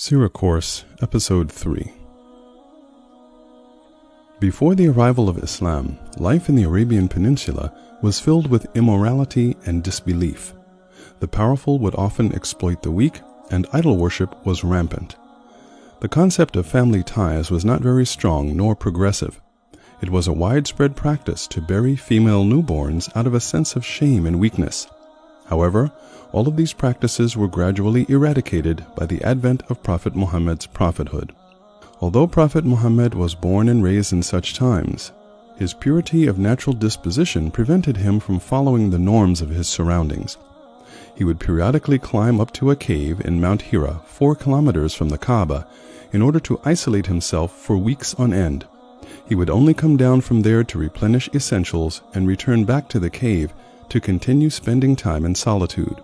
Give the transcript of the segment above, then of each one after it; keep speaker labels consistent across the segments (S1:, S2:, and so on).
S1: Seerah Course, Episode 3. Before the arrival of Islam, life in the Arabian Peninsula was filled with immorality and disbelief. The powerful would often exploit the weak, and idol worship was rampant. The concept of family ties was not very strong nor progressive. It was a widespread practice to bury female newborns out of a sense of shame and weakness. However, all of these practices were gradually eradicated by the advent of Prophet Muhammad's prophethood. Although Prophet Muhammad was born and raised in such times, his purity of natural disposition prevented him from following the norms of his surroundings. He would periodically climb up to a cave in Mount Hira, 4 kilometers from the Kaaba, in order to isolate himself for weeks on end. He would only come down from there to replenish essentials and return back to the cave to continue spending time in solitude.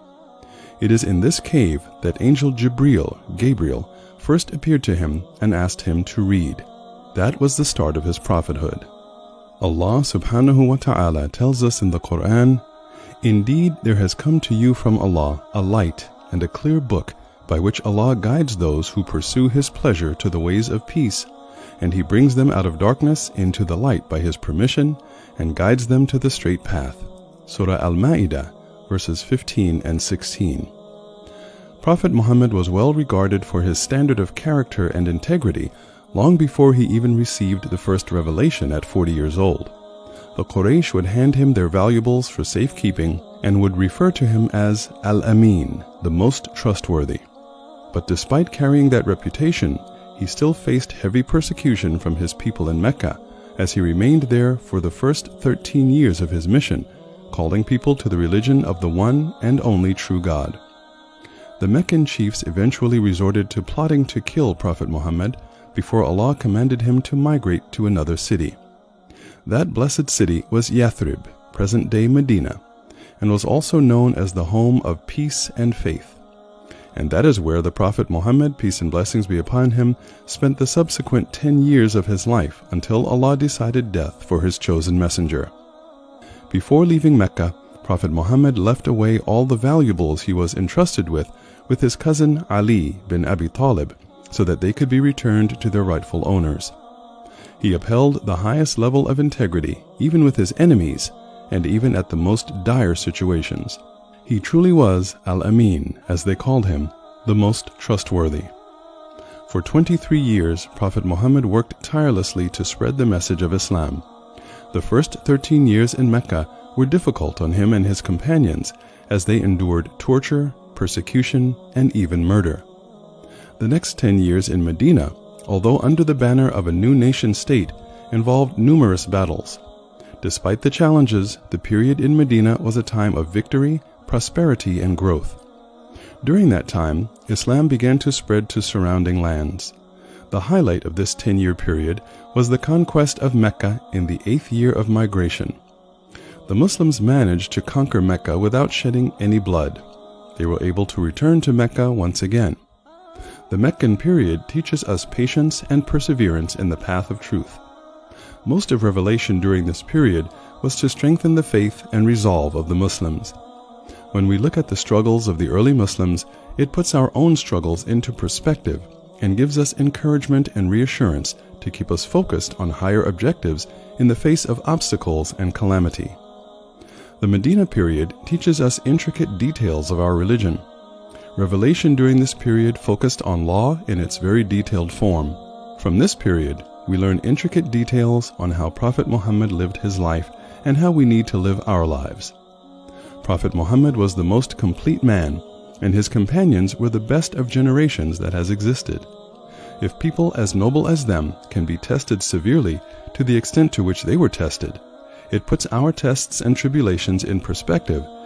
S1: It is in this cave that angel Gabriel, first appeared to him and asked him to read. That was the start of his prophethood. Allah subhanahu wa ta'ala tells us in the Quran, "Indeed, there has come to you from Allah a light and a clear book by which Allah guides those who pursue His pleasure to the ways of peace, and He brings them out of darkness into the light by His permission and guides them to the straight path." Surah Al-Ma'idah, verses 15 and 16. Prophet Muhammad was well regarded for his standard of character and integrity long before he even received the first revelation at 40 years old. The Quraysh would hand him their valuables for safekeeping and would refer to him as Al-Amin, the most trustworthy. But despite carrying that reputation, he still faced heavy persecution from his people in Mecca as he remained there for the first 13 years of his mission, calling people to the religion of the one and only true God. The Meccan chiefs eventually resorted to plotting to kill Prophet Muhammad before Allah commanded him to migrate to another city. That blessed city was Yathrib, present-day Medina, and was also known as the home of peace and faith. And that is where the Prophet Muhammad, peace and blessings be upon him, spent the subsequent 10 years of his life until Allah decided death for His chosen messenger. Before leaving Mecca, Prophet Muhammad left away all the valuables he was entrusted with his cousin Ali bin Abi Talib, so that they could be returned to their rightful owners. He upheld the highest level of integrity, even with his enemies, and even at the most dire situations. He truly was Al-Amin, as they called him, the most trustworthy. For 23 years, Prophet Muhammad worked tirelessly to spread the message of Islam. The first 13 years in Mecca were difficult on him and his companions as they endured torture, persecution, and even murder. The next 10 years in Medina, although under the banner of a new nation state, involved numerous battles. Despite the challenges, the period in Medina was a time of victory, prosperity, and growth. During that time, Islam began to spread to surrounding lands. The highlight of this 10-year period was the conquest of Mecca in the 8th year of migration. The Muslims managed to conquer Mecca without shedding any blood. They were able to return to Mecca once again. The Meccan period teaches us patience and perseverance in the path of truth. Most of revelation during this period was to strengthen the faith and resolve of the Muslims. When we look at the struggles of the early Muslims, it puts our own struggles into perspective and gives us encouragement and reassurance to keep us focused on higher objectives in the face of obstacles and calamity. The Medina period teaches us intricate details of our religion. Revelation during this period focused on law in its very detailed form. From this period, we learn intricate details on how Prophet Muhammad lived his life and how we need to live our lives. Prophet Muhammad was the most complete man, and his companions were the best of generations that has existed. If people as noble as them can be tested severely to the extent to which they were tested, it puts our tests and tribulations in perspective